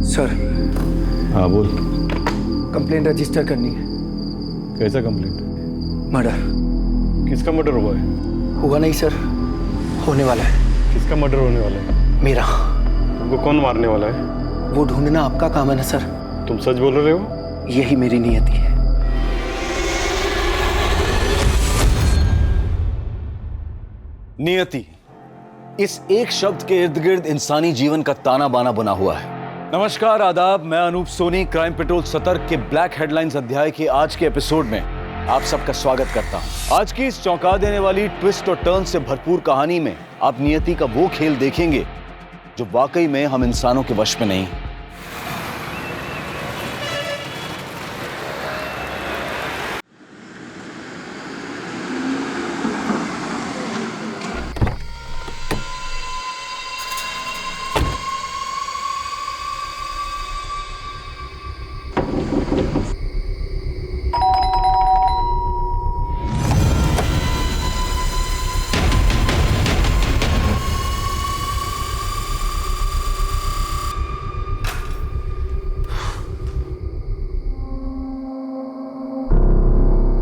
Sir. हाँ बोल। Complaint register करनी है। कैसा कंप्लेंट? मर्डर। किसका मर्डर हुआ है? हुआ नहीं सर, होने वाला है। किसका मर्डर होने वाला है? मेरा। तुमको कौन मारने वाला है? वो ढूंढना आपका काम है ना सर। तुम सच बोल रहे हो? यही मेरी नियति है। नियति, इस एक शब्द के इर्द गिर्द इंसानी जीवन का ताना बाना बना हुआ है। नमस्कार, आदाब। मैं अनूप सोनी क्राइम पेट्रोल सतर्क के ब्लैक हेडलाइंस अध्याय के आज के एपिसोड में आप सबका स्वागत करता हूं। आज की इस चौंका देने वाली ट्विस्ट और टर्न से भरपूर कहानी में आप नियति का वो खेल देखेंगे जो वाकई में हम इंसानों के वश में नहीं।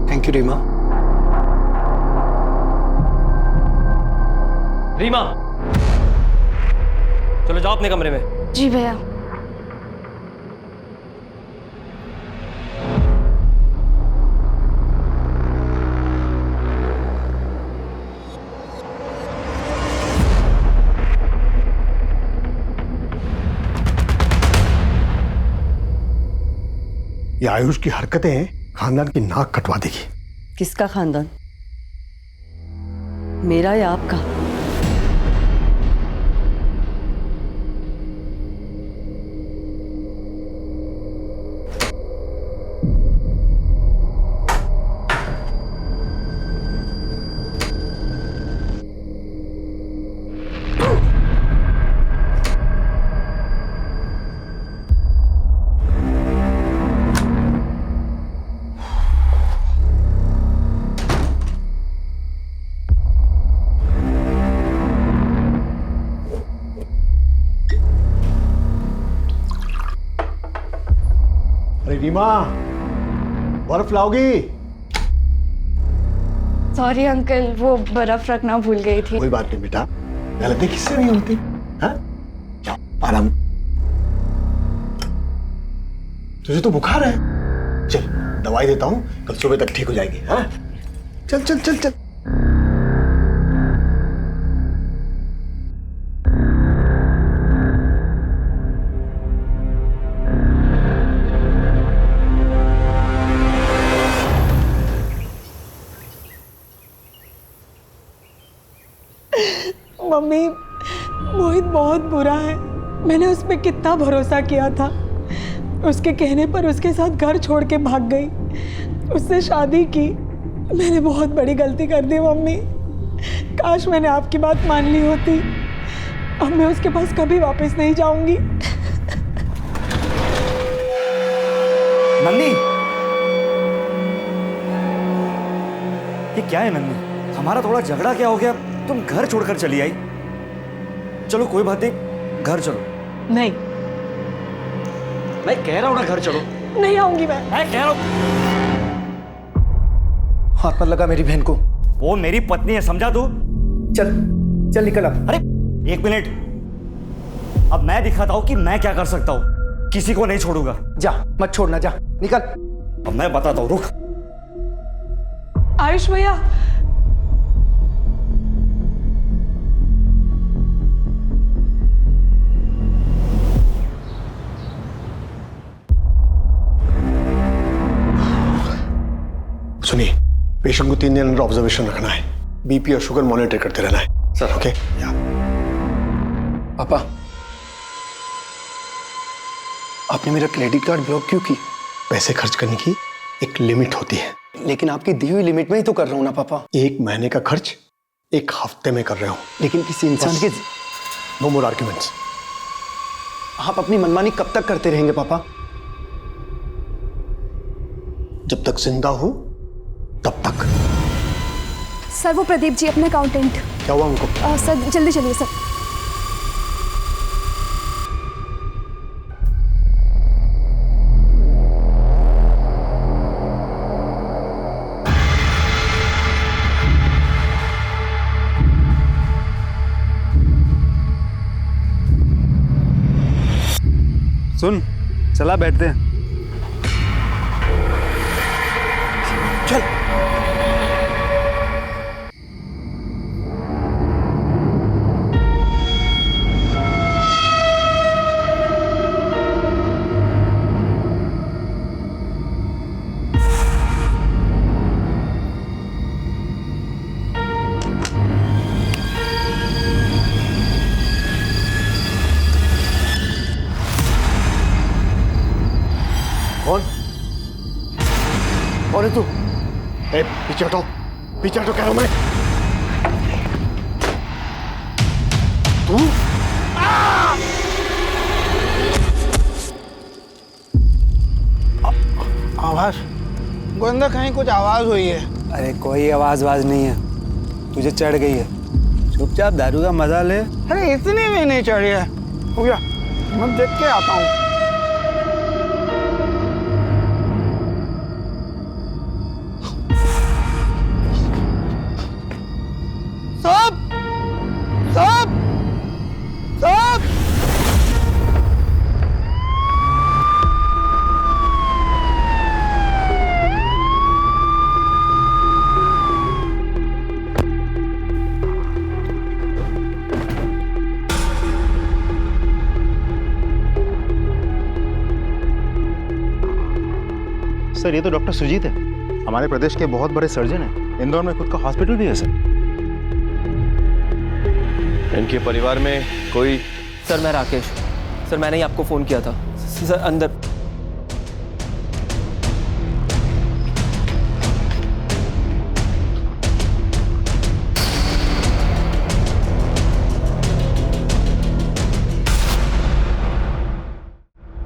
Thank you Reema. रीमा, चलो जाओ अपने कमरे में। जी भैया। ये आयुष की हरकतें खानदान की नाक कटवा देगी। किसका खानदान? मेरा या आपका? अरे रीमा, बर्फ लाओगी? सॉरी अंकल, वो बर्फ रखना भूल गई थी। कोई बात नहीं बेटा, गलती किससे नहीं होती। हाँ, जाओ आराम। तुझे तो बुखार है, चल दवाई देता हूँ, कल सुबह तक ठीक हो जाएगी। हाँ, चल चल चल चल। मम्मी, मोहित बहुत बुरा है। मैंने उस पर कितना भरोसा किया था। उसके कहने पर उसके साथ घर छोड़ के भाग गई, उससे शादी की। मैंने बहुत बड़ी गलती कर दी मम्मी। काश मैंने आपकी बात मान ली होती। अब मैं उसके पास कभी वापस नहीं जाऊंगी। नन्नी, ये क्या है नन्नी? हमारा थोड़ा झगड़ा क्या हो गया, तुम घर छोड़कर चली आई। चलो कोई बात नहीं, घर चलो। नहीं, मैं कह रहा हूं ना, घर चलो। नहीं आऊंगी मैं कह रहा हूं। हाथ पर लगा मेरी बहन को। वो मेरी पत्नी है, समझा तू? चल चल निकल अब। अरे एक मिनट, अब मैं दिखाता हूं कि मैं क्या कर सकता हूं। किसी को नहीं छोड़ूंगा। जा, मत छोड़ना, जा निकल। अब मैं बताता हूं, रुक। आयुष भैया, सुनिए, पेशेंट को 3 दिन अंडर ऑब्जर्वेशन रखना है। बीपी और शुगर मॉनिटर करते रहना है सर। ओके पापा, आपने मेरा क्रेडिट कार्ड ब्लॉक क्यों की? पैसे खर्च करने की एक लिमिट होती है। लेकिन आपकी दी हुई लिमिट में ही तो कर रहा हूं ना पापा। 1 महीने का खर्च 1 हफ्ते में कर रहे हो। लेकिन किसी इंसान के नो मोर आर्ग्यूमेंट्स। आप अपनी मनमानी कब तक करते रहेंगे पापा? जब तक जिंदा हो तब तक। सर वो प्रदीप जी अपने अकाउंटेंट। क्या हुआ उनको? सर जल्दी चलिए सर। सुन, चला बैठते हैं। चल। कौन है तू? ए, पीछे हटो, पीछे हटो कह रहा हूं मैं। तू? आवाज गोविंदा, कहीं कुछ आवाज हुई है? अरे कोई आवाज वाज नहीं है, तुझे चढ़ गई है। चुपचाप दारू का मजा ले। अरे इतनी भी नहीं चढ़ी है। हो गया, मैं देख के आता हूँ। सब सब सब सर, ये तो डॉक्टर सुजीत है, हमारे प्रदेश के बहुत बड़े सर्जन हैं। इंदौर में खुद का हॉस्पिटल भी है सर। इनके परिवार में कोई? सर मैं राकेश, सर मैंने ही आपको फ़ोन किया था। सर अंदर।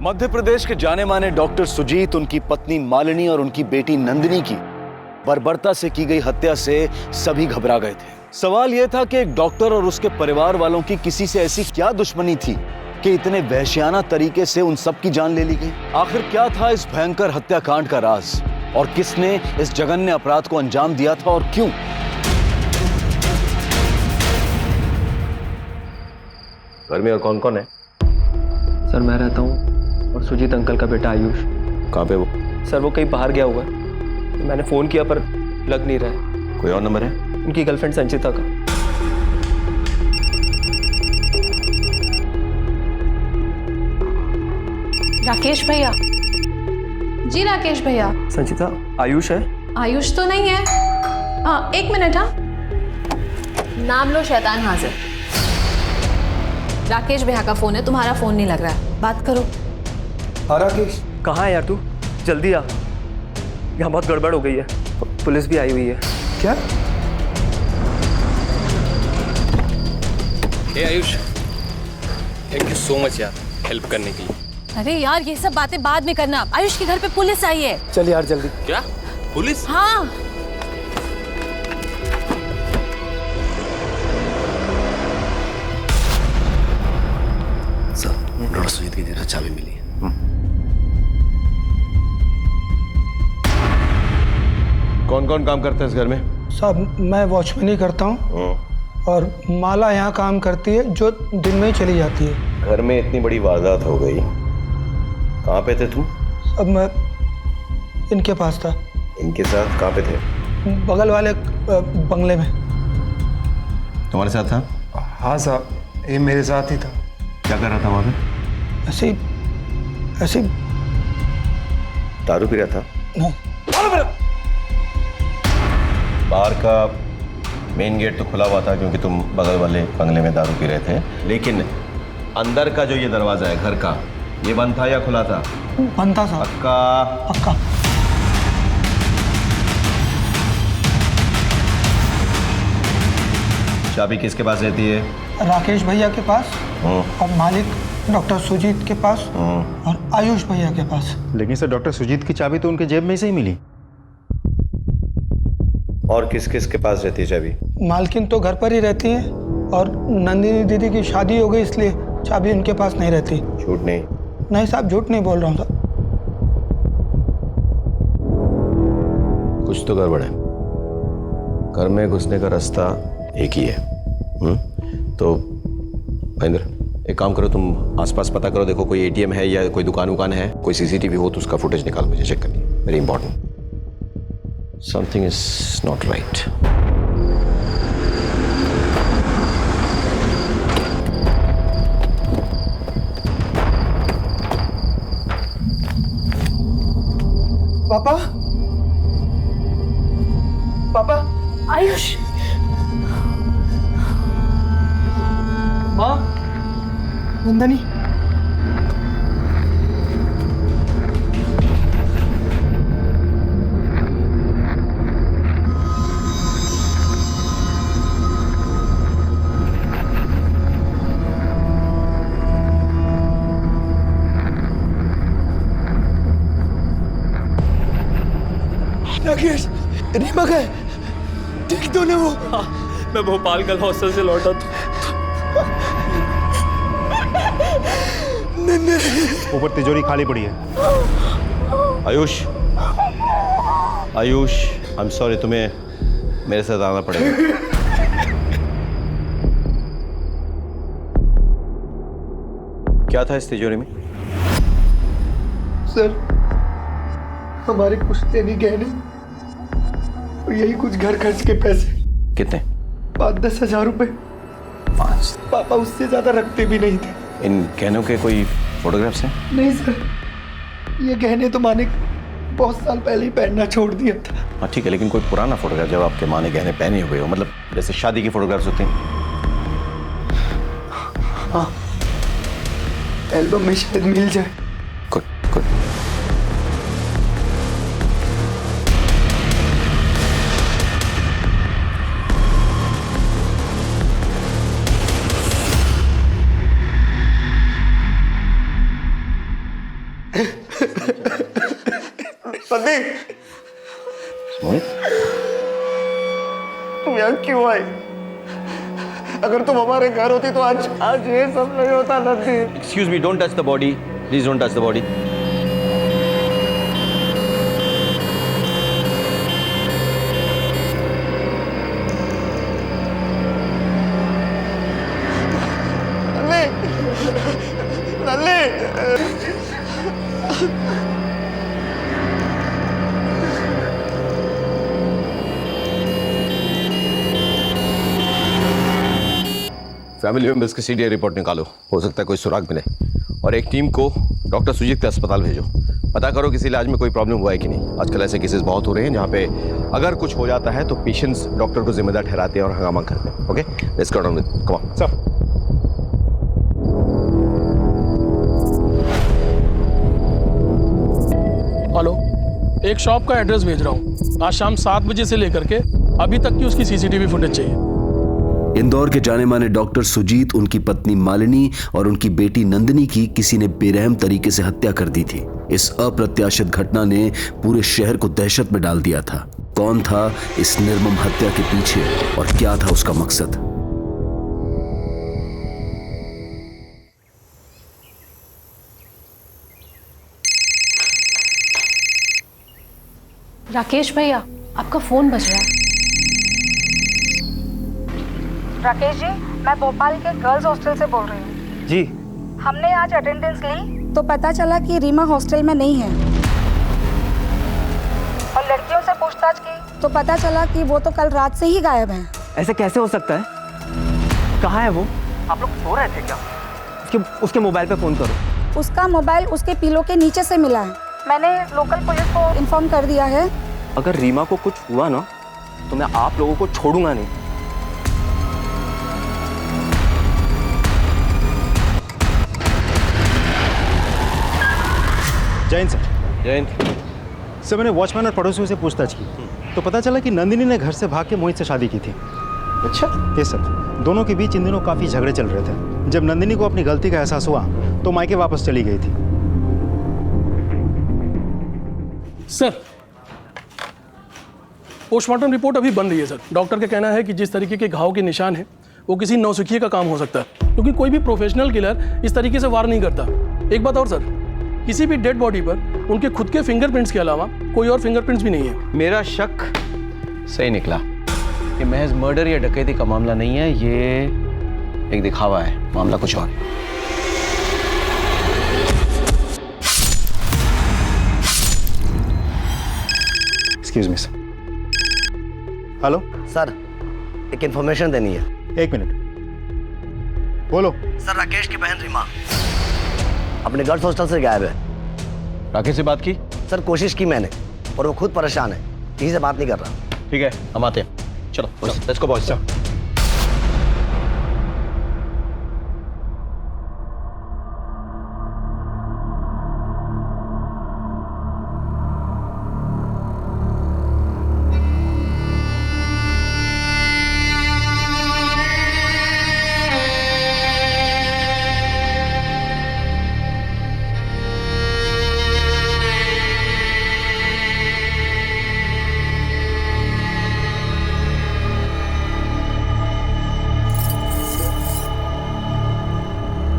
मध्य प्रदेश के जाने माने डॉक्टर सुजीत, उनकी पत्नी मालिनी और उनकी बेटी नंदिनी की बर्बरता से की गई हत्या से सभी घबरा गए थे। सवाल यह था कि एक डॉक्टर और उसके परिवार वालों की किसी से ऐसी क्या दुश्मनी थी कि इतने वहशियाना तरीके से उन सब की जान ले ली गई। आखिर क्या था इस भयंकर हत्याकांड का राज, और किसने इस जघन्य अपराध को अंजाम दिया था और क्यों? घर में और कौन कौन है? सर मैं रहता हूँ और सुजीत अंकल का बेटा आयुष। कहाँ पे वो? सर वो कहीं बाहर गया हुआ है, मैंने फ़ोन किया पर लग नहीं रहा है। कोई और नंबर है? उनकी गर्लफ्रेंड संचिता का। राकेश भैया। जी राकेश भैया। संचिता, आयुष है? आयुष तो नहीं है। हाँ एक मिनट। हाँ नाम लो, शैतान हाजिर। राकेश भैया का फोन है, तुम्हारा फोन नहीं लग रहा है, बात करो। हाँ राकेश, कहाँ है यार तू? जल्दी आ, यहाँ बहुत गड़बड़ हो गई है, पुलिस भी आई हुई है। क्या? Hey Ayush, thank you so much यार हेल्प करने के लिए। अरे यार ये सब बातें बाद में करना, आयुष के घर पे पुलिस आई है। चल यार जल्दी। क्या पुलिस? हाँ डॉक्टर सुजीत की देर चाबी मिली है। कौन कौन काम करता है इस घर में? साहब मैं वॉचमैनी करता हूँ और माला यहाँ काम करती है जो दिन में ही चली जाती है। घर में इतनी बड़ी वारदात हो गई, कहाँ पे थे तुम? अब मैं इनके पास था। इनके साथ कहाँ पे थे? बगल वाले बंगले में। तुम्हारे साथ था? हाँ साहब, ये मेरे साथ ही था। क्या कर रहा था वहाँ पे? ऐसे दारू पी रहा था? नहीं। बाहर का मेन गेट तो खुला हुआ था क्योंकि तुम बगल वाले बंगले में दारू पी रहे थे, लेकिन अंदर का जो ये दरवाजा है घर का, ये बंद था या खुला था? बंद था साहब। पक्का? पक्का। चाबी किसके पास रहती है? राकेश भैया के पास और मालिक डॉक्टर सुजीत के पास और आयुष भैया के पास। लेकिन सर डॉक्टर सुजीत की चाबी तो उनके जेब में से ही मिली। और किस किस के पास रहती है चाबी? मालकिन तो घर पर ही रहती है और नंदिनी दीदी की शादी हो गई इसलिए चाबी उनके पास नहीं रहती। झूठ नहीं? नहीं साहब झूठ नहीं बोल रहा हूँ साहब। कुछ तो गड़बड़ है। घर में घुसने का रास्ता एक ही है। तो महेंद्र एक काम करो, तुम आसपास पता करो, देखो कोई एटीएम है या कोई दुकान वुकान है, कोई सीसीटीवी हो तो उसका फुटेज निकाल, मुझे चेक करनी है, very important. Something is not right. पापा, पापा, आयुष, माँ, नंदनी, राकेश, रीमा का है, ठीक तो नहीं वो? हाँ, मैं भोपाल कल हॉस्टल से लौटा था। ऊपर तिजोरी खाली पड़ी है। Ayush, Ayush, I am sorry, तुम्हें मेरे साथ आना पड़ेगा। क्या था इस तिजोरी में? सर, हमारे पुश्तैनी गहने और यही कुछ घर खर्च के पैसे। कितने? 5-10 हज़ार रुपए। पापा उससे ज्यादा रखते भी नहीं थे। इन गहनों के कोई फोटोग्राफ्स हैं? नहीं सर, ये गहने तो माने बहुत साल पहले ही पहनना छोड़ दिया था। हाँ ठीक है, लेकिन कोई पुराना फोटोग्राफ जब आपके माँ ने गहने पहने हुए हो, मतलब जैसे शादी की फोटोग्राफ्स होते हैं। हाँ, एल्बम में शायद मिल जाए। Good good. संदीप, मोहित, तुम यहाँ क्यों आए? अगर तुम हमारे घर होती तो आज ये सब नहीं होता Nandi. Excuse me, don't touch the body, please don't touch the body. Family members की सीडीआई रिपोर्ट निकालो, हो सकता है कोई सुराग मिले। और एक टीम को डॉक्टर सुजीत के अस्पताल भेजो, पता करो किसी इलाज में कोई प्रॉब्लम हुआ है कि नहीं। आजकल ऐसे केसेस बहुत हो रहे हैं जहाँ पे अगर कुछ हो जाता है तो पेशेंट्स डॉक्टर को जिम्मेदार ठहराते हैं और हंगामा करते हैं। Okay, let's go down with, come on sir. Hello, एक शॉप का एड्रेस भेज रहा हूँ। आज शाम 7 बजे से लेकर के अभी तक की उसकी सीसीटीवी फुटेज चाहिए। इंदौर के जाने माने डॉक्टर सुजीत, उनकी पत्नी मालिनी और उनकी बेटी नंदिनी की किसी ने बेरहम तरीके से हत्या कर दी थी। इस अप्रत्याशित घटना ने पूरे शहर को दहशत में डाल दिया था। कौन था इस निर्मम हत्या के पीछे और क्या था उसका मकसद? राकेश भैया, आपका फोन बज रहा है। राकेश जी, मैं भोपाल के गर्ल्स हॉस्टल से बोल रही हूँ। जी। हमने आज अटेंडेंस ली तो पता चला कि रीमा हॉस्टल में नहीं है, और लड़कियों से पूछताछ की तो पता चला कि वो तो कल रात से ही गायब है। ऐसे कैसे हो सकता है? कहाँ है वो? आप लोग सो रहे थे क्या? उसके मोबाइल पे फोन करो। उसका मोबाइल उसके पिलो के नीचे से मिला है। मैंने लोकल पुलिस को इन्फॉर्म कर दिया है। अगर रीमा को कुछ हुआ ना तो मैं आप लोगों को छोड़ूंगा नहीं। जैन सर। जैन सर, मैंने वॉचमैन और पड़ोसियों से पूछताछ की तो पता चला कि नंदिनी ने घर से भाग के मोहित से शादी की थी। अच्छा? यस सर, दोनों के बीच इन दिनों काफ़ी झगड़े चल रहे थे। जब नंदिनी को अपनी गलती का एहसास हुआ तो मायके वापस चली गई थी। सर, पोस्टमार्टम रिपोर्ट अभी बन रही है सर। डॉक्टर का कहना है कि जिस तरीके के घाव के निशान हैं वो किसी नौसिखिए का काम हो सकता है, क्योंकि कोई भी प्रोफेशनल किलर इस तरीके से वार नहीं करता। एक बात और सर, किसी भी डेड बॉडी पर उनके खुद के फिंगरप्रिंट्स के अलावा कोई और फिंगरप्रिंट्स भी नहीं है। मेरा शक सही निकला। ये महज मर्डर या डकैती का मामला नहीं है, ये एक दिखावा है, मामला कुछ और है। Excuse me sir. Hello sir, एक इन्फॉर्मेशन देनी है। एक मिनट, बोलो। सर, राकेश की बहन रीमा अपने गर्ल्स हॉस्टल से गायब है। राकेश से बात की? सर, कोशिश की मैंने, और वो खुद परेशान है, किसी से बात नहीं कर रहा। ठीक है, हम आते हैं। चलो लेट्स गो बॉयज।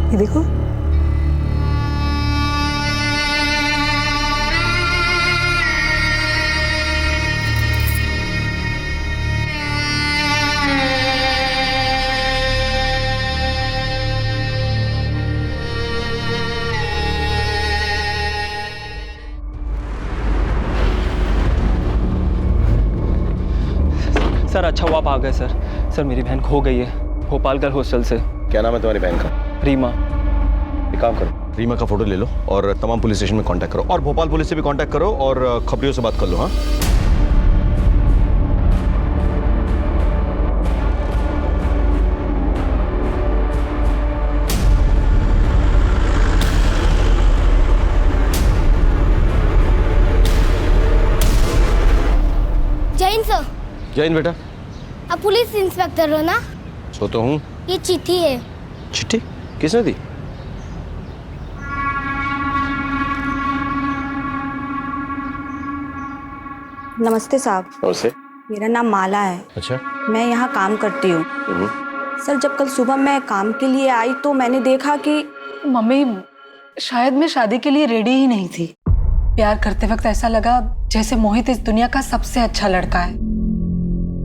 ये देखो, सर, अच्छा हुआ आप आ गए सर। सर, मेरी बहन खो गई है भोपाल गर्ल हॉस्टल से। क्या नाम है तुम्हारी बहन का? रीमा। एक काम करो, रीमा का फोटो ले लो और तमाम पुलिस स्टेशन में कांटेक्ट करो, और भोपाल पुलिस से भी कांटेक्ट करो और खबरियों से बात कर लो। हाँ, जैन सर। जैन बेटा। आप पुलिस इंस्पेक्टर हो ना? सो तो हूँ। ये चिट्ठी है। चिट्ठी किसने दी? नमस्ते साहब। नमस्ते। मेरा नाम माला है। अच्छा। मैं यहाँ काम करती हूँ। सर, जब कल सुबह मैं काम के लिए आई तो मैंने देखा कि मम्मी, शायद मैं शादी के लिए रेडी ही नहीं थी। प्यार करते वक्त ऐसा लगा जैसे मोहित इस दुनिया का सबसे अच्छा लड़का है।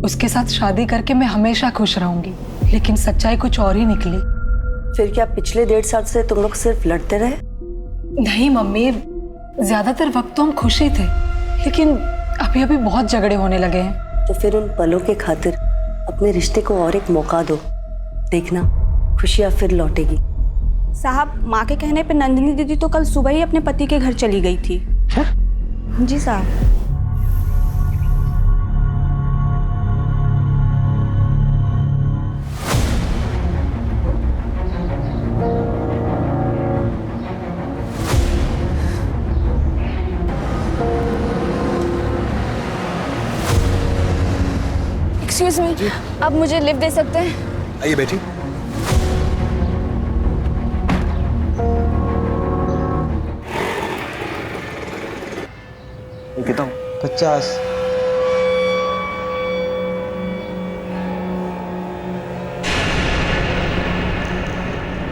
उसके साथ शादी करके मैं हमेशा खुश रहूंगी, लेकिन सच्चाई कुछ और ही निकली। फिर क्या पिछले 1.5 साल से तुम लोग सिर्फ लड़ते रहे? नहीं मम्मी, ज्यादातर वक्त तो हम खुश ही थे, लेकिन अभी अभी बहुत झगड़े होने लगे हैं। तो फिर उन पलों के खातिर अपने रिश्ते को और एक मौका दो, देखना खुशियाँ फिर लौटेगी। साहब, माँ के कहने पे नंदिनी दीदी तो कल सुबह ही अपने पति के घर चली गई थी। जी साहब। एक्सक्यूज मी, आप मुझे लिफ्ट दे सकते हैं? आइए बेटी। कितना? 50।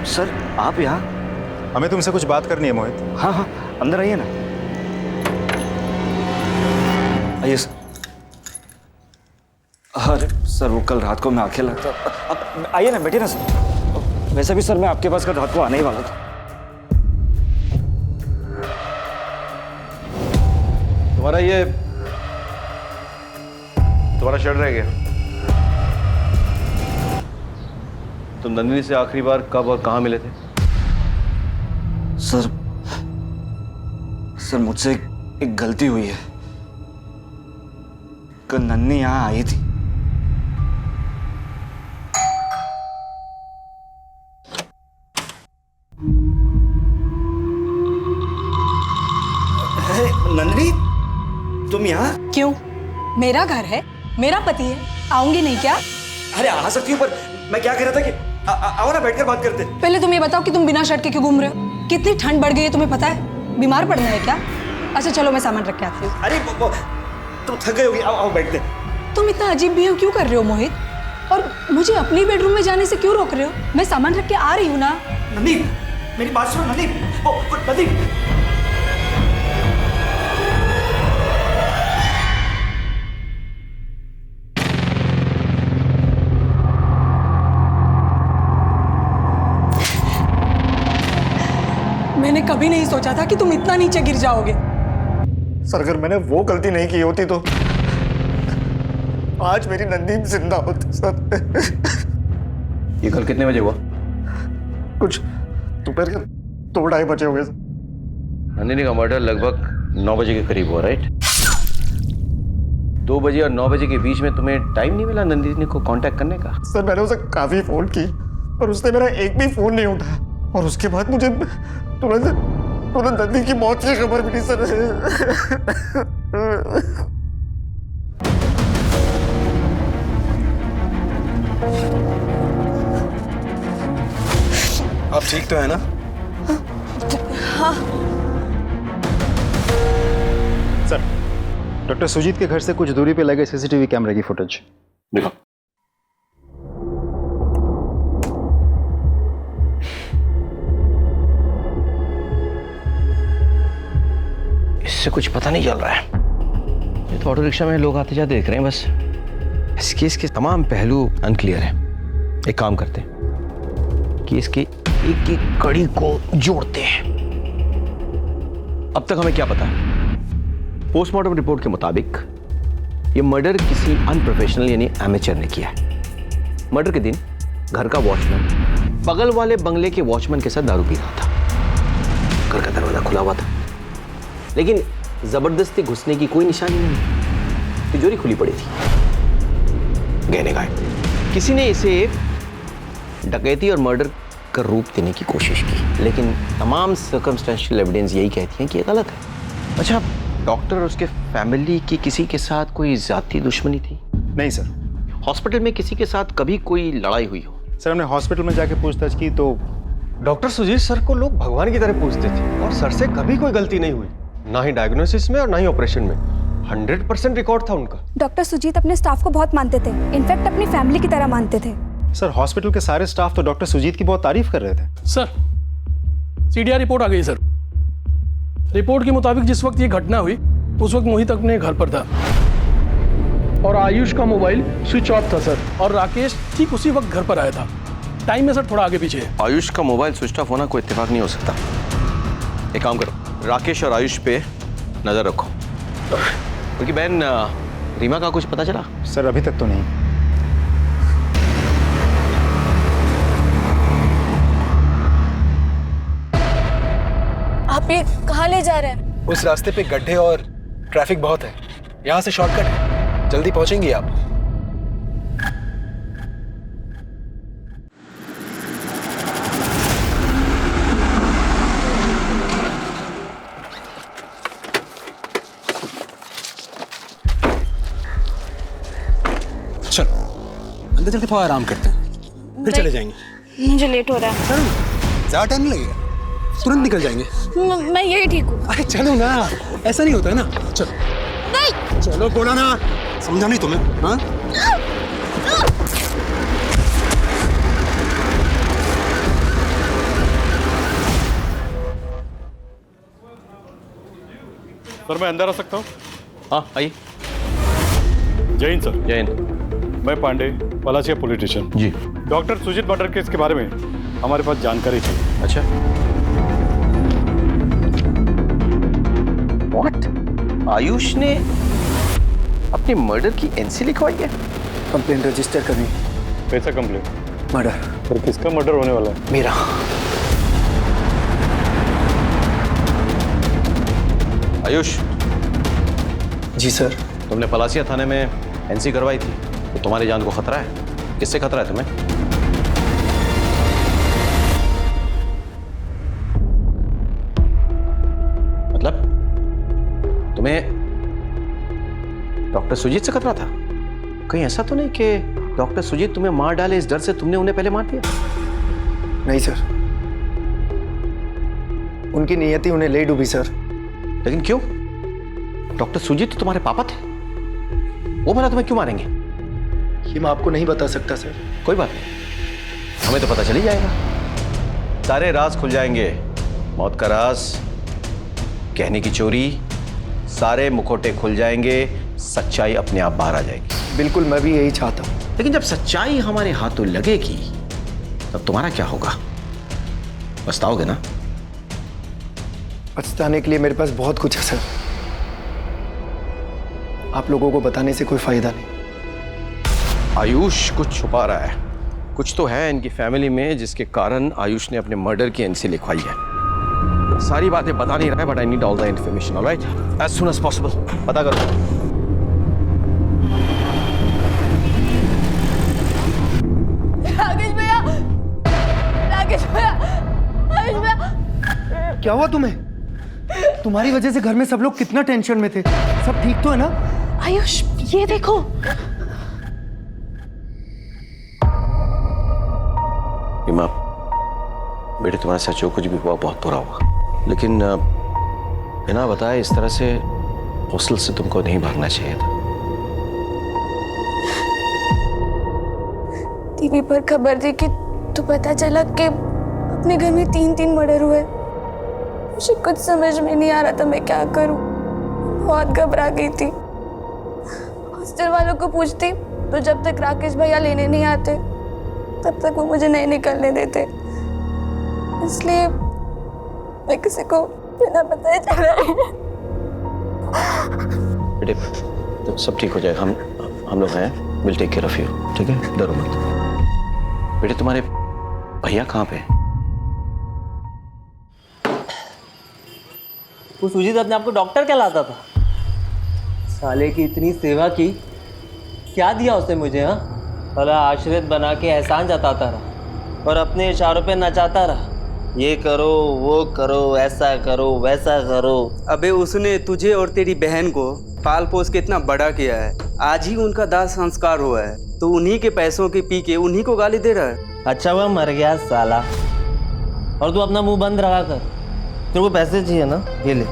सर, आप यहाँ? हमें तुमसे कुछ बात करनी है मोहित। हाँ हाँ, अंदर आइए ना। आइए सर। अरे सर, वो कल रात को मैं आके लगता। अब आइए ना, बैठिए ना सर। वैसे भी सर, मैं आपके पास कल रात को आने ही वाला था। तुम्हारा शर्ट रह गया। तुम नंदिनी से आखिरी बार कब और कहाँ मिले थे? सर मुझसे एक गलती हुई है। कल नन्नी यहाँ आई थी। नंदिनी, तुम यहाँ? क्यों? मेरा घर है, मेरा पति है, आऊंगी नहीं क्या? अरे आ सकती हूँ, पर मैं क्या कह रहा था कि आओ ना, बैठकर बात करते। पहले तुम ये बताओ कि तुम बिना शर्ट के क्यों घूम रहे हो? कितनी ठंड बढ़ गई है तुम्हें पता है? बीमार पड़ना है क्या? अच्छा चलो, मैं सामान रख के आती हूँ। अरे तुम थक गए होगी, आओ बैठते। तुम इतना अजीब बिहेव क्यों कर रहे हो मोहित? और मुझे अपनी बेडरूम में जाने से क्यों रोक रहे हो? मैं सामान रख के आ रही हूँ ना। नंदी, मेरी बात सुनो। नंदी, नंदी। मैंने कभी नहीं सोचा था कि तुम इतना नीचे गिर जाओगे। सर, अगर मैंने वो गलती नहीं की होती तो आज मेरी नंदी जिंदा होती सर। ये कल कितने बजे हुआ? कुछ दोपहर के 2-2:30 बजे हुए सर। नंदिनी का मर्डर लगभग 9 बजे के करीब हुआ, राइट? 2 बजे और 9 बजे के बीच में तुम्हें टाइम नहीं मिला नंदिनी को कांटेक्ट करने का? सर मैंने उसे काफी फोन की पर उसने मेरा एक भी फोन नहीं उठाया और उसके बाद मुझे तुरंत नंदी की मौत की खबर मिली सर। आप ठीक तो है ना? हाँ। सर, डॉक्टर सुजीत के घर से कुछ दूरी पे लगे सीसीटीवी कैमरे की फुटेज देखो। इससे कुछ पता नहीं चल रहा है। ये तो ऑटो रिक्शा में लोग आते जाते देख रहे हैं बस। इस केस के तमाम पहलू अनक्लियर हैं। एक काम करते हैं कि इसकी एक एक कड़ी को जोड़ते हैं। अब तक हमें क्या पता है? पोस्टमार्टम रिपोर्ट के मुताबिक ये मर्डर किसी अनप्रोफेशनल यानी एमेचर ने किया है। मर्डर के दिन घर का वॉचमैन बगल वाले बंगले के वॉचमैन के साथ दारू पी रहा था। घर का दरवाजा खुला हुआ था, लेकिन जबरदस्ती घुसने की कोई निशानी नहीं। तिजोरी खुली पड़ी थी, गहने गायब। किसी ने इसे डकैती और मर्डर का रूप देने की कोशिश की, लेकिन तमाम सर्कमस्टेंशियल एविडेंस यही कहती हैं कि ये गलत है। अच्छा, डॉक्टर और उसके फैमिली की किसी के साथ कोई जाती दुश्मनी थी? नहीं सर। हॉस्पिटल में किसी के साथ कभी कोई लड़ाई हुई हो? सर, हमने हॉस्पिटल में जाके पूछताछ की तो डॉक्टर सुजीत सर को लोग भगवान की तरह पूछते थे और सर से कभी कोई गलती नहीं हुई, ना ही डायग्नोसिस में और ना ही ऑपरेशन में। 100% रिकॉर्ड था उनका। डॉक्टर सुजीत अपने स्टाफ को बहुत मानते थे, इनफैक्ट अपनी फैमिली की तरह मानते थे। सर, हॉस्पिटल के सारे स्टाफ तो डॉक्टर सुजीत की बहुत तारीफ कर रहे थे। सर, सीडीआर रिपोर्ट आ गई सर। रिपोर्ट के मुताबिक जिस वक्त ये घटना हुई उस वक्त मोहित अपने घर पर था और आयुष का मोबाइल स्विच ऑफ था सर, और राकेश ठीक उसी वक्त घर पर आया था। टाइम में सर थोड़ा आगे पीछे है। आयुष का मोबाइल स्विच ऑफ होना कोई इत्तेफाक नहीं हो सकता। एक काम करो, राकेश और आयुष पे नजर रखो। उनकी बहन रीमा का कुछ पता चला? सर, अभी तक तो नहीं। आप ये कहाँ ले जा रहे हैं? उस रास्ते पे गड्ढे और ट्रैफिक बहुत है, यहाँ से शॉर्टकट है, जल्दी पहुंचेंगी आप। चलो अंदर चल के थोड़ा आराम करते हैं, फिर चले जाएंगे। मुझे लेट हो रहा है। ज्यादा टाइम नहीं लगेगा, तुरंत निकल जाएंगे। मैं यही ठीक हूँ। अरे चलो ना, ऐसा नहीं होता है ना। चलो नहीं, चलो बोला ना, समझा नहीं तुम्हें? हाँ, सर मैं अंदर आ सकता हूँ? हाँ आइए। जय हिंद सर। जय हिंद। मैं पांडे, पलाशिया पुलिस स्टेशन। जी। डॉक्टर सुजीत मर्डर केस के बारे में हमारे पास जानकारी थी। अच्छा, व्हाट? आयुष ने अपने मर्डर की एनसी लिखवाई है? कंप्लेंट रजिस्टर करनी। कैसा कंप्लेंट? मर्डर। पर किसका मर्डर होने वाला है? मेरा। आयुष। जी सर। तुमने पलासिया थाने में एनसी करवाई थी, तो तुम्हारी जान को खतरा है। किससे खतरा है तुम्हें? मतलब तुम्हें डॉक्टर सुजीत से खतरा था? कहीं ऐसा तो नहीं कि डॉक्टर सुजीत तुम्हें मार डाले, इस डर से तुमने उन्हें पहले मार दिया? नहीं सर, उनकी नियति उन्हें ले डूबी सर। लेकिन क्यों? डॉक्टर सुजीत तो तुम्हारे पापा थे, वो भला तुम्हें क्यों मारेंगे? ये मैं आपको नहीं बता सकता सर। कोई बात नहीं, हमें तो पता चल ही जाएगा। सारे राज खुल जाएंगे। मौत का राज, कहने की चोरी, सारे मुखौटे खुल जाएंगे, सच्चाई अपने आप बाहर आ जाएगी। बिल्कुल, मैं भी यही चाहता हूं। लेकिन जब सच्चाई हमारे हाथों लगेगी तब तुम्हारा क्या होगा? पछताओगे ना? पछताने के लिए मेरे पास बहुत कुछ है सर। आप लोगों को बताने से कोई फायदा नहीं। आयुष कुछ छुपा रहा है। कुछ तो है इनकी फैमिली में जिसके कारण आयुष ने अपने मर्डर की एनसी लिखवाई है। सारी बातें बता नहीं रहा है, but I need all the information, alright? As soon as possible पता करो। राकेश भैया, राकेश भैया, आयुष भैया। क्या हुआ तुम्हें? तुम्हारी वजह से घर में सब लोग कितना टेंशन में थे। सब ठीक तो है ना? आयुष, ये देखो। रीमा, बेटे तुम्हारे साथ जो कुछ भी हुआ बहुत बुरा हुआ, लेकिन बिना बताए इस तरह से हॉस्टल से तुमको नहीं भागना चाहिए था। टीवी पर खबर देखी तो पता चला कि अपने घर में 3 मर्डर हुए। मुझे कुछ समझ में नहीं आ रहा था मैं क्या करूं। बहुत घबरा गई थी। हॉस्टल वालों को पूछती तो जब तक राकेश भैया लेने नहीं आते तब तक वो मुझे नहीं निकलने देते। इसलिए मैं किसी को बिना बताए चला गया। बेटे तो सब ठीक हो जाएगा। हम लोग हैं, will take care of you, ठीक है? डरो मत। बेटे तुम्हारे भैया कहाँ पे हैं? वो सुजीत अपने आप को डॉक्टर कहलाता था। साले की इतनी सेवा की, क्या दिया उसने मुझे? हाँ, साला आश्रित बना के एहसान जताता रहा और अपने इशारों पे नचाता रहा। ये करो, वो करो, ऐसा करो, वैसा करो। अबे उसने तुझे और तेरी बहन को पाल पोस के इतना बड़ा किया है। आज ही उनका दाह संस्कार हुआ है तो उन्हीं के पैसों के पी के उन्हीं को गाली दे रहा है। अच्छा हुआ मर गया साला। और तू अपना मुंह बंद रखा कर। तेरे को पैसे चाहिए ना? ये ले,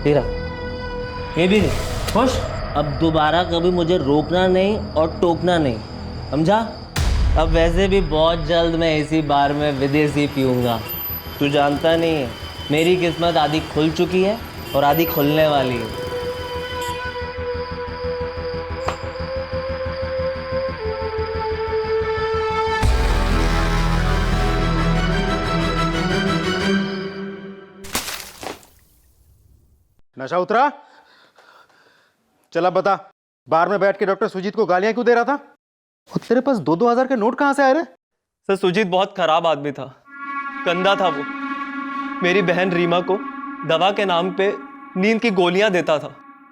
तेरा ये भी ले। खुश? अब दोबारा कभी मुझे रोकना नहीं और टोकना नहीं, समझा? अब वैसे भी बहुत जल्द मैं इसी बार में विदेशी पीऊँगा। तू जानता नहीं है, मेरी किस्मत आधी खुल चुकी है और आधी खुलने वाली है। नशा उतरा? चला बता, बार में बैठ के डॉक्टर सुजीत को गालियां क्यों दे रहा था? और तेरे पास 2-2 हजार के नोट कहां से आए रे? सर, सुजीत बहुत खराब आदमी था, गंदा था वो। मेरी बहन रीमा को दवा के नाम पे नींद की गोलियां देता था।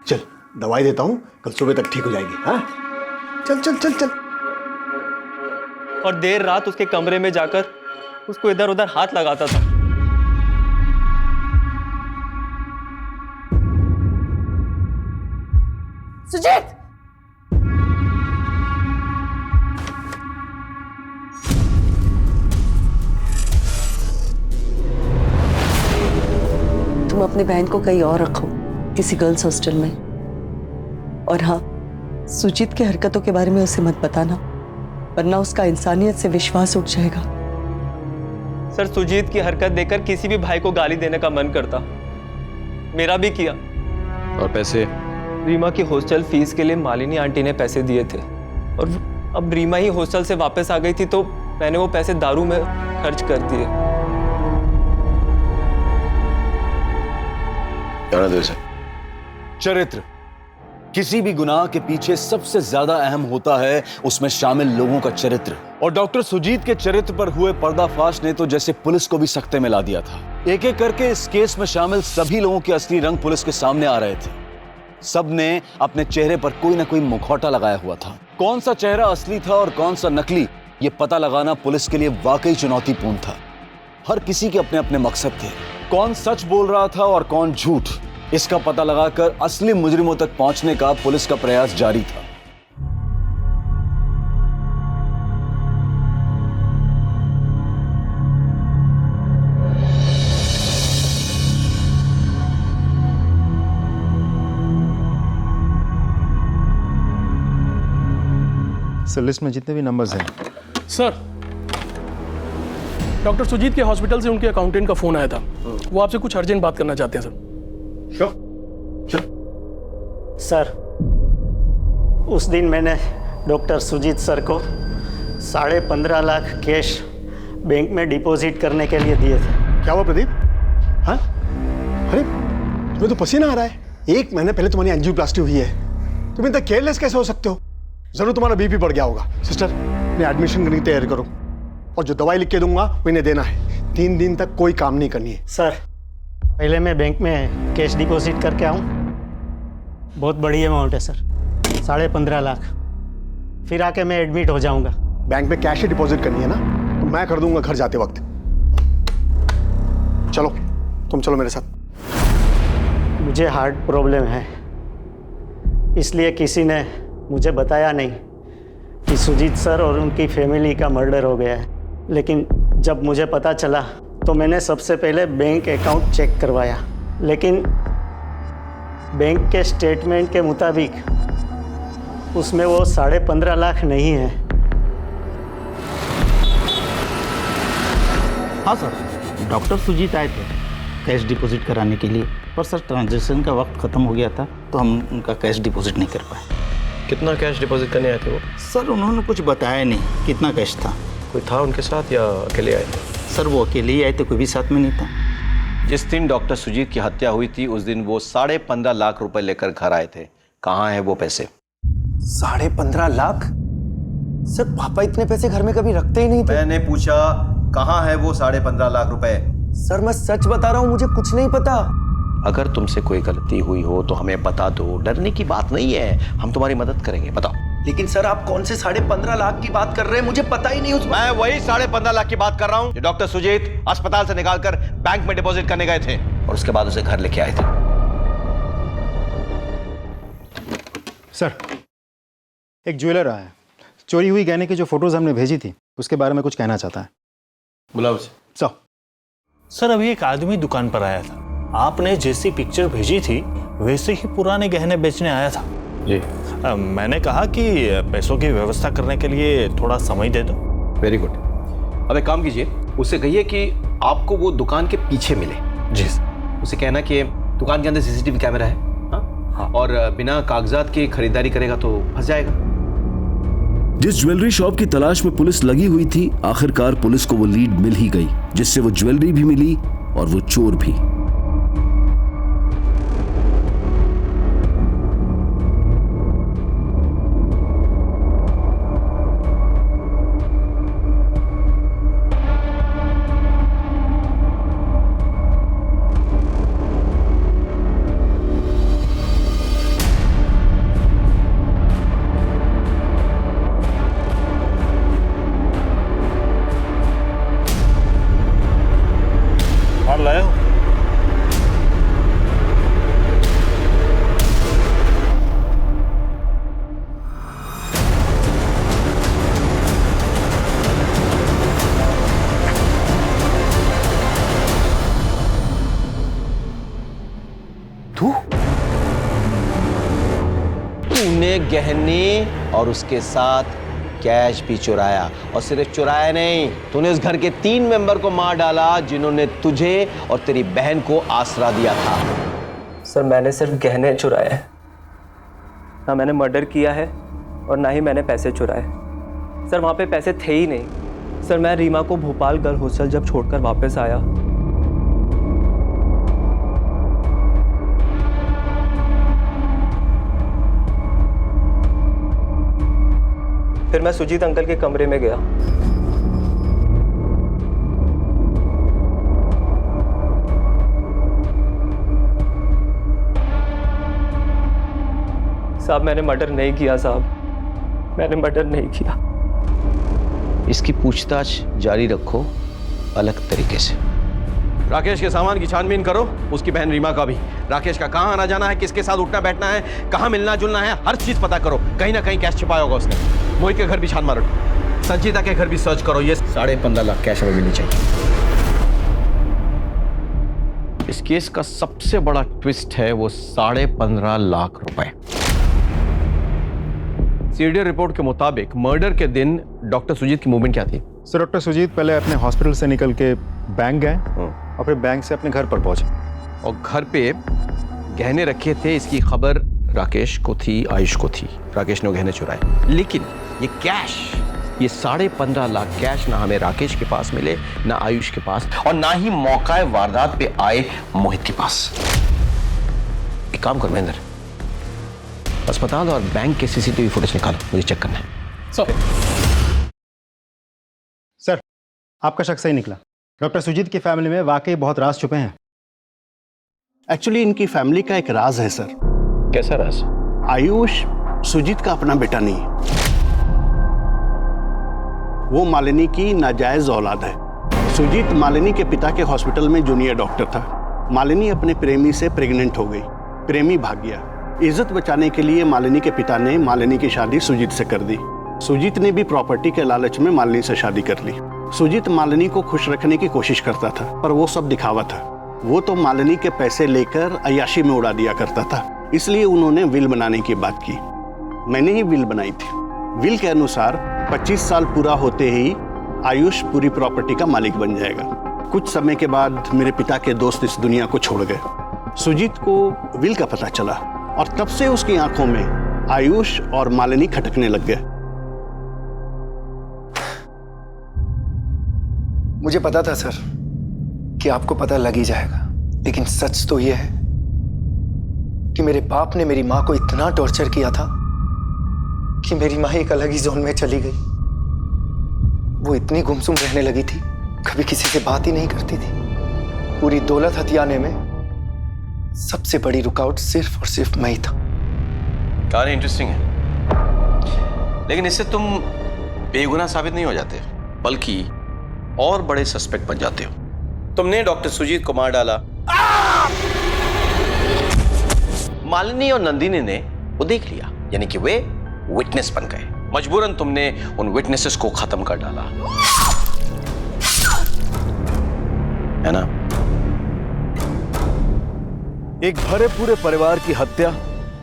चल दवाई देता हूँ, कल सुबह तक ठीक हो जाएगी। हाँ चल चल चल चल। और देर रात उसके कमरे में जाकर उसको इधर उधर हाथ लगाता था। सुजीत! तुम अपने बहन को कहीं और रखो, किसी गर्ल्स हॉस्टल में। और हाँ, सुजीत की हरकतों के बारे में उसे मत बताना, वरना उसका इंसानियत से विश्वास उठ जाएगा। सर, सुजीत की हरकत देखकर किसी भी भाई को गाली देने का मन करता। मेरा भी किया। और पैसे? रीमा की हॉस्टल फीस के लिए मालिनी आंटी ने पैसे दिए थे और अब रीमा ही हॉस्टल से वापस आ गई थी तो मैंने वो पैसे दारू में खर्च कर दिए। चरित्र किसी भी गुनाह के पीछे सबसे ज्यादा अहम होता है उसमें शामिल लोगों का चरित्र। और डॉक्टर सुजीत के चरित्र पर हुए पर्दाफाश ने तो जैसे पुलिस को भी सख्ते में ला दिया था। एक एक करके इस केस में शामिल सभी लोगों के असली रंग पुलिस के सामने आ रहे थे। सब ने अपने चेहरे पर कोई ना कोई मुखौटा लगाया हुआ था। कौन सा चेहरा असली था और कौन सा नकली, ये पता लगाना पुलिस के लिए वाकई चुनौतीपूर्ण था। हर किसी के अपने अपने मकसद थे। कौन सच बोल रहा था और कौन झूठ, इसका पता लगाकर असली मुजरिमों तक पहुंचने का पुलिस का प्रयास जारी था। सर, लिस्ट में जितने भी नंबर्स हैं। सर, डॉक्टर सुजीत के हॉस्पिटल से उनके अकाउंटेंट का फोन आया था। वो आपसे कुछ अर्जेंट बात करना चाहते हैं सर। सर, उस दिन मैंने डॉक्टर सुजीत सर को 15.5 लाख कैश बैंक में डिपॉजिट करने के लिए दिए थे। क्या हुआ प्रदीप? हाँ, अरे तुम्हें तो पसीना आ रहा है। 1 महीने पहले तुम्हारी एंजियोप्लास्टी हुई है, तुम इतना केयरलेस कैसे हो सकते हो? जरूर तुम्हारा बीपी बढ़ गया होगा। सिस्टर, मैं एडमिशन करने की तैयारी करो और जो दवाई लिख के दूंगा वो इन्हें देना है। 3 दिन तक कोई काम नहीं करनी है। सर, पहले मैं बैंक में कैश डिपॉजिट करके आऊँ। बहुत बड़ी अमाउंट है सर, 15.5 लाख। फिर आके मैं एडमिट हो जाऊंगा। बैंक में कैश ही डिपॉजिट करनी है ना, तो मैं कर दूंगा घर जाते वक्त। चलो, तुम चलो मेरे साथ। मुझे हार्ट प्रॉब्लम है, इसलिए किसी ने मुझे बताया नहीं कि सुजीत सर और उनकी फैमिली का मर्डर हो गया है। लेकिन जब मुझे पता चला तो मैंने सबसे पहले बैंक अकाउंट चेक करवाया, लेकिन बैंक के स्टेटमेंट के मुताबिक उसमें वो 15.5 लाख नहीं है। हाँ सर, डॉक्टर सुजीत आए थे कैश डिपॉजिट कराने के लिए, पर सर ट्रांजैक्शन का वक्त ख़त्म हो गया था तो हम उनका कैश डिपॉजिट नहीं कर पाए। कितना कैश डिपॉजिट करने आए थे वो? सर उन्होंने कुछ बताया नहीं कितना कैश था। कोई था उनके साथ या अकेले आए थे? सर वो अकेले ही आए थे, कोई भी साथ में नहीं था। जिस दिन डॉक्टर सुजीत की हत्या हुई थी उस दिन वो 15.5 लाख रुपए लेकर घर आए थे। कहाँ है वो पैसे? 15.5 लाख? सर पापा इतने पैसे घर में कभी रखते ही नहीं थे। मैंने पूछा कहाँ है वो 15.5 लाख रुपए? सर मैं सच बता रहा हूँ, मुझे कुछ नहीं पता। अगर तुमसे कोई गलती हुई हो तो हमें बता दो, डरने की बात नहीं है, हम तुम्हारी मदद करेंगे। बताओ। लेकिन सर आप कौन से 15.5 लाख की बात कर रहे हैं? मुझे पता ही नहीं। मैं वही 15.5 लाख की बात कर रहा हूँ जो डॉक्टर सुजीत अस्पताल से निकालकर बैंक में डिपॉजिट करने गए थे और उसके बाद उसे घर लेके आए थे। सर, एक ज्वेलर आया है, चोरी हुई गहने की जो फोटोज हमने भेजी थी उसके बारे में कुछ कहना चाहता है। बुलाओ उसे। सर अभी एक आदमी दुकान पर आया था, आपने जैसी पिक्चर भेजी थी वैसे ही पुराने गहने बेचने आया था जी। मैंने कहा कि पैसों की व्यवस्था करने के लिए थोड़ा समय दे दो। Very good. अब एक काम कीजिए, उससे कहिए कि आपको वो दुकान के पीछे मिले। जी। उसे कहना कि दुकान के अंदर सीसीटीवी कैमरा है। हाँ? और बिना कागजात की खरीदारी करेगा तो फंस जाएगा। जिस ज्वेलरी शॉप की तलाश में पुलिस लगी हुई थी, आखिरकार पुलिस को वो लीड मिल ही गई, जिससे वो ज्वेलरी भी मिली और वो चोर भी। लाया हूं। तूने गहने और उसके साथ कैश भी चुराया, और सिर्फ चुराया नहीं, तूने उस घर के 3 मेंबर को मार डाला जिन्होंने तुझे और तेरी बहन को आसरा दिया था। सर मैंने सिर्फ गहने चुराए हैं, ना मैंने मर्डर किया है और ना ही मैंने पैसे चुराए। सर वहाँ पे पैसे थे ही नहीं। सर मैं रीमा को भोपाल गर्ल हॉस्टल जब छोड़कर वापस आया, फिर मैं सुजीत अंकल के कमरे में गया। साहब मैंने मर्डर नहीं किया साहब, मैंने मर्डर नहीं किया। इसकी पूछताछ जारी रखो अलग तरीके से। राकेश के सामान की छानबीन करो, उसकी बहन रीमा का भी। राकेश का कहाँ आना जाना है, किसके साथ उठना बैठना है, कहाँ मिलना जुलना है, हर चीज पता करो। कहीं ना कहीं कैश छिपाया होगा उसने। मोहित के घर भी छान मारो, संचिता के घर भी सर्च करो। ये 15.5 लाख कैश हमें मिलनी चाहिए। इस केस का सबसे बड़ा ट्विस्ट है वो 15.5 लाख रुपए। सीडीआर रिपोर्ट के मुताबिक मर्डर के दिन डॉक्टर सुजीत की मूवमेंट क्या थी? सर डॉक्टर सुजीत पहले अपने हॉस्पिटल से निकल के बैंक गए और फिर बैंक से अपने घर पर पहुंचे, और घर पे गहने रखे थे। इसकी खबर राकेश को थी, आयुष को थी। राकेश ने गहने चुराए, लेकिन ये कैश, ये 15.5 लाख कैश ना हमें राकेश के पास मिले, ना आयुष के पास, और ना ही मौका वारदात पे आए मोहित के पास। एक काम कर महेंद्र, अस्पताल और बैंक के सीसीटीवी फुटेज निकालो, मुझे चेक करना है। सर, आपका शक सही निकला। डॉक्टर सुजीत की फैमिली में वाकई बहुत राज छुपे हैं। एक्चुअली इनकी फैमिली का एक राज है सर। कैसा राज? आयुष सुजीत का अपना बेटा नहीं है, वो मालिनी की नाजायज औलाद है। सुजीत मालिनी के पिता के हॉस्पिटल में जूनियर डॉक्टर था। मालिनी अपने प्रेमी से प्रेग्नेंट हो गई, प्रेमी भाग गया। इज्जत बचाने के लिए मालिनी के पिता ने मालिनी की शादी सुजीत से कर दी। सुजीत ने भी प्रॉपर्टी के लालच में मालिनी से शादी कर ली। सुजीत मालिनी को खुश रखने की कोशिश करता था, पर वो सब दिखावा था। वो तो मालिनी के पैसे लेकर अय्याशी में उड़ा दिया करता था, इसलिए उन्होंने विल बनाने की बात की। मैंने ही विल बनाई थी। विल के अनुसार 25 साल पूरा होते ही आयुष पूरी प्रॉपर्टी का मालिक बन जाएगा। कुछ समय के बाद मेरे पिता के दोस्त इस दुनिया को छोड़ गए। सुजीत को विल का पता चला और तब से उसकी आंखों में आयुष और मालिनी खटकने लग गए। मुझे पता था सर कि आपको पता लग ही जाएगा, लेकिन सच तो यह है कि मेरे बाप ने मेरी मां को इतना टॉर्चर किया था कि मेरी मां एक अलग ही जोन में चली गई। वो इतनी गुमसुम रहने लगी थी, कभी किसी से बात ही नहीं करती थी। पूरी दौलत हथियाने में सबसे बड़ी रुकावट सिर्फ और सिर्फ मैं ही था। कहानी इंटरेस्टिंग है, लेकिन इससे तुम बेगुनाह साबित नहीं हो जाते, बल्कि और बड़े सस्पेक्ट बन जाते हो। तुमने डॉक्टर सुजीत को मार डाला, मालिनी और नंदिनी ने वो देख लिया, यानी कि वे विटनेस बन गए। मजबूरन तुमने उन विटनेसेस को खत्म कर डाला, है ना? एक भरे पूरे परिवार की हत्या,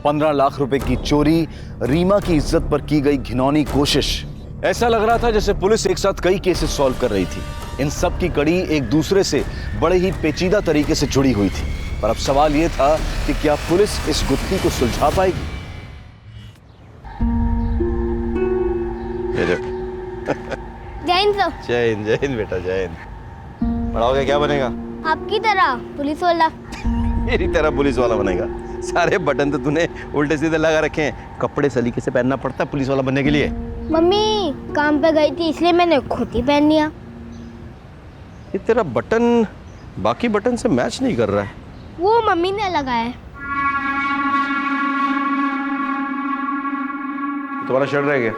15 लाख रुपए की चोरी, रीमा की इज्जत पर की गई घिनौनी कोशिश। ऐसा लग रहा था जैसे पुलिस एक साथ कई केसेस सॉल्व कर रही थी। इन सब की कड़ी एक दूसरे से बड़े ही पेचीदा तरीके से जुड़ी हुई थी। पर अब सवाल यह था कि क्या पुलिस इस गुत्थी को सुलझा पाएगी? जय हिंद बेटा, जय हिंद। बड़ा हो गया क्या बनेगा? आपकी तरह पुलिस वाला। मेरी तरह पुलिस वाला बनेगा? सारे बटन तो तूने उल्टे सीधे लगा रखे हैं। कपड़े सलीके से पहनना पड़ता है पुलिस वाला बनने के लिए। मम्मी काम पे गई थी इसलिए मैंने खुद ही पहन लिया। ये तेरा बटन बाकी बटन से मैच नहीं कर रहा है। वो मम्मी ने लगाया है। तुम्हारा शर्ट रह गया।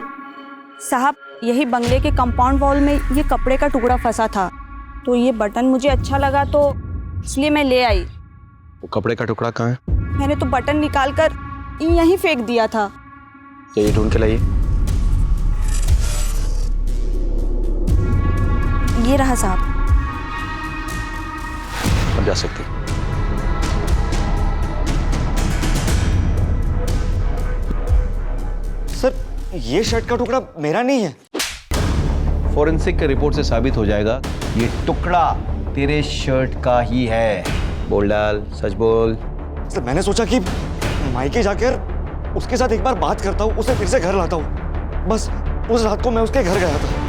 साहब, यही बंगले के कंपाउंड वॉल में ये कपड़े का टुकड़ा फंसा था, तो ये बटन मुझे अच्छा लगा तो इसलिए मैं ले आई। वो कपड़े का टुकड़ा कहाँ है? मैंने तो बटन निकाल कर यहीं फेंक दिया था। ये ढूंढ के लाइए। ये रहा साहब। अब जा सकते हैं। सर, ये शर्ट का टुकड़ा मेरा नहीं है। फोरेंसिक के रिपोर्ट से साबित हो जाएगा ये टुकड़ा तेरे शर्ट का ही है। बोल डाल, सच बोल। सर, मैंने सोचा कि मायके जाकर उसके साथ एक बार बात करता हूँ, उसे फिर से घर लाता हूँ। बस उस रात को मैं उसके घर गया था।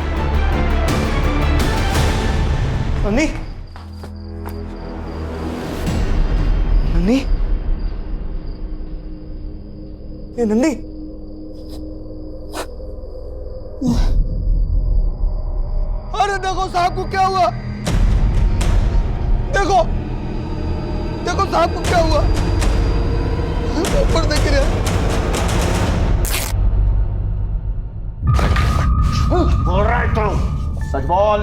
नन्नी, नन्नी, ये नन्नी, अरे देखो साहब को क्या हुआ, देखो देखो साहब को क्या हुआ, ऊपर देख रहे। बोल रहा है तू, सच बोल।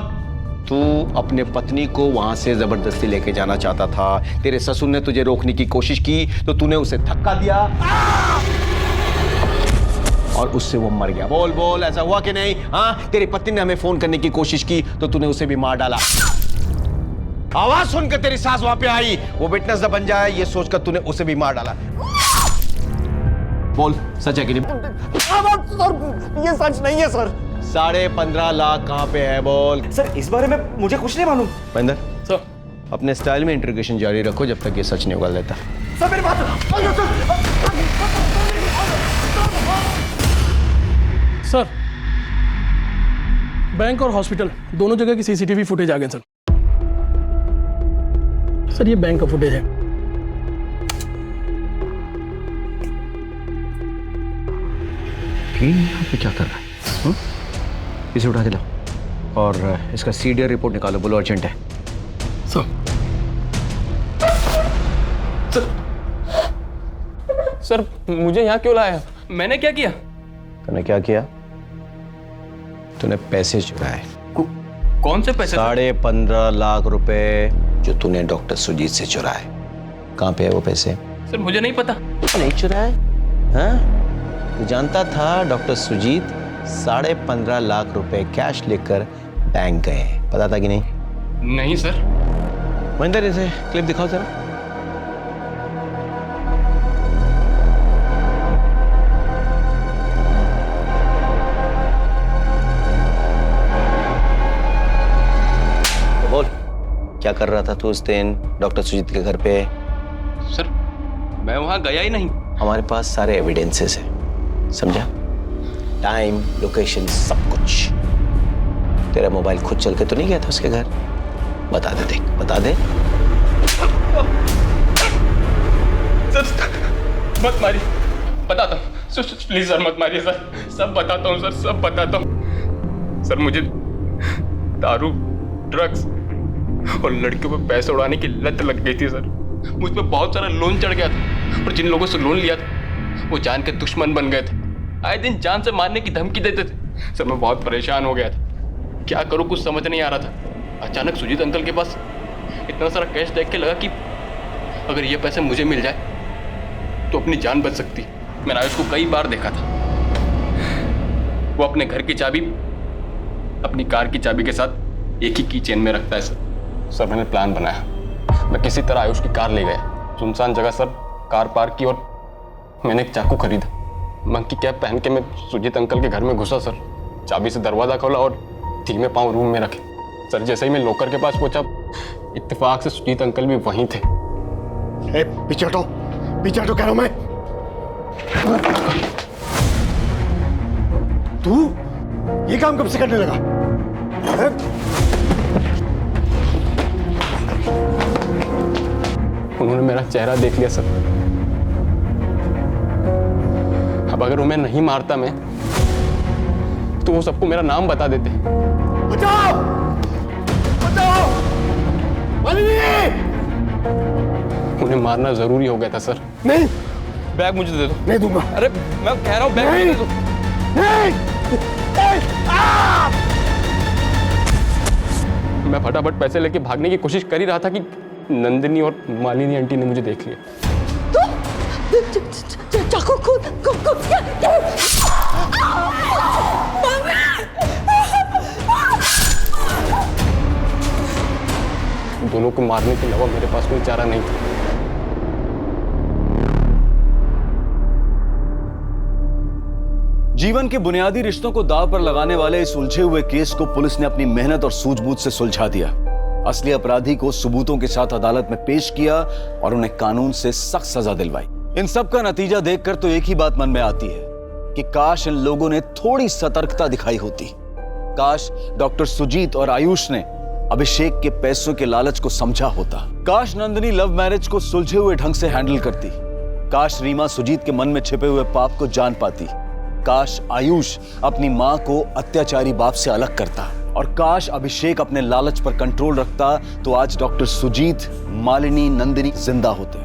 तू अपने पत्नी को वहां से जबरदस्ती लेके जाना चाहता था। तेरे ससुर ने तुझे रोकने की कोशिश की तो तूने उसे धक्का दिया और उससे वो मर गया। बोल बोल, ऐसा हुआ कि नहीं? हाँ, तेरी पत्नी ने हमें फोन करने की कोशिश की तो तूने उसे भी मार डाला। आवाज सुनकर तेरी सास वहां पे आई, वो विटनेस न बन जाए ये सोचकर तूने उसे भी मार डाला। बोल, सच है कि नहीं? सर, ये सच नहीं है सर। 15.5 लाख कहाँ पे है? बोल। सर, इस बारे में मुझे कुछ नहीं मालूम। महेंद्र सर, अपने स्टाइल में इंट्रोगेशन जारी रखो जब तक ये सच नहीं उगल लेता। सर, मेरी बात सर, बैंक और हॉस्पिटल दोनों जगह की सीसीटीवी फुटेज आ गए सर। सर, ये बैंक का फुटेज है। ये यहाँ पे क्या कर रहा है? इसे उठा के लाओ और इसका सीडीआर रिपोर्ट निकालो, बोलो अर्जेंट है। सर मुझे यहाँ क्यों लाया? मैंने क्या किया? तूने क्या किया? तूने पैसे चुराए। कौन से पैसे? 15.5 लाख रुपए जो तूने डॉक्टर सुजीत से चुराए। कहाँ पे है वो पैसे? सर मुझे नहीं पता। नहीं चुराए? हाँ? तू जानता था डॉक्टर सुजीत 15.5 लाख रुपए कैश लेकर बैंक गए हैं, पता था कि नहीं? नहीं सर। महेंद्र इसे क्लिप दिखाओ जरा। बोल, क्या कर रहा था तू उस दिन डॉक्टर सुजीत के घर पे? सर मैं वहां गया ही नहीं। हमारे पास सारे एविडेंसेस हैं, समझा? टाइम, लोकेशन, सब कुछ। तेरा मोबाइल खुद चल के तो नहीं गया था उसके घर? बता दे, देख बता दे। सर मत मारिए, बताता हूँ। प्लीज सर मत मारिए सर, सब बताता हूँ सर, सब बताता हूँ। सर मुझे दारू, ड्रग्स और लड़कियों पे पैसे उड़ाने की लत लग गई थी सर। मुझ पे बहुत सारा लोन चढ़ गया था और जिन लोगों से लोन लिया था वो जान के दुश्मन बन गए थे। आए दिन जान से मारने की धमकी देते थे। सर मैं बहुत परेशान हो गया था, क्या करूँ कुछ समझ नहीं आ रहा था। अचानक सुजीत अंकल के पास इतना सारा कैश देख के लगा कि अगर ये पैसे मुझे मिल जाए तो अपनी जान बच सकती। मैंने आयुष को कई बार देखा था, वो अपने घर की चाबी अपनी कार की चाबी के साथ एक ही की चेन में रखता है सर। मैंने प्लान बनाया, मैं किसी तरह आयुष की कार ले गया, सुनसान जगह सर कार पार्क की और मैंने एक चाकू खरीदा। मंकी कैप पहन के मैं सुजीत अंकल के घर में घुसा सर, चाबी से दरवाजा खोला और धीमे पांव रूम में रखे। सर जैसे ही मैं लॉकर के पास पहुंचा, इत्तेफाक से सुजीत अंकल भी वहीं थे। पीछे हटो कह रहा हूं मैं। तू ये काम कब से करने लगा? उन्होंने मेरा चेहरा देख लिया सर। अब अगर उन्हें नहीं मारता मैं तो वो सबको मेरा नाम बता देते। बचाओ! बचाओ! उन्हें मारना जरूरी हो गया था सर। नहीं, बैग मुझे दे दो। नहीं दूंगा। अरे मैं कह रहा हूँ बैग मुझे दे दो। मैं फटाफट पैसे लेके भागने की कोशिश कर ही रहा था कि नंदिनी और मालिनी आंटी ने मुझे देख लिया। दोनों को मारने के अलावा मेरे पास कोई चारा नहीं था। जीवन के बुनियादी रिश्तों को दांव पर लगाने वाले इस उलझे हुए केस को पुलिस ने अपनी मेहनत और सूझबूझ से सुलझा दिया। असली अपराधी को सबूतों के साथ अदालत में पेश किया और उन्हें कानून से सख्त सजा दिलवाई। इन सब का नतीजा देखकर तो एक ही बात मन में आती है कि काश इन लोगों ने थोड़ी सतर्कता दिखाई होती। काश डॉक्टर सुजीत और आयुष ने अभिषेक के पैसों के लालच को समझा होता। काश नंदिनी लव मैरिज को सुलझे हुए ढंग से हैंडल करती। काश रीमा सुजीत के मन में छिपे हुए पाप को जान पाती। काश आयुष अपनी मां को अत्याचारी बाप से अलग करता और काश अभिषेक अपने लालच पर कंट्रोल रखता तो आज डॉक्टर सुजीत, मालिनी, नंदिनी जिंदा होते।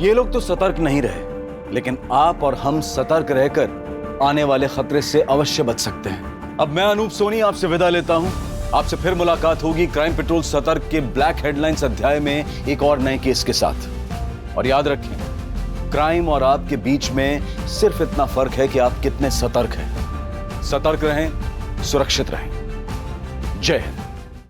ये लोग तो सतर्क नहीं रहे, लेकिन आप और हम सतर्क रहकर आने वाले खतरे से अवश्य बच सकते हैं। अब मैं अनूप सोनी आपसे विदा लेता हूं। आपसे फिर मुलाकात होगी क्राइम पेट्रोल सतर्क के ब्लैक हेडलाइंस अध्याय में एक और नए केस के साथ। और याद रखें, क्राइम और आपके बीच में सिर्फ इतना फर्क है कि आप कितने सतर्क हैं। सतर्क रहें, सुरक्षित रहें। जय हिंद।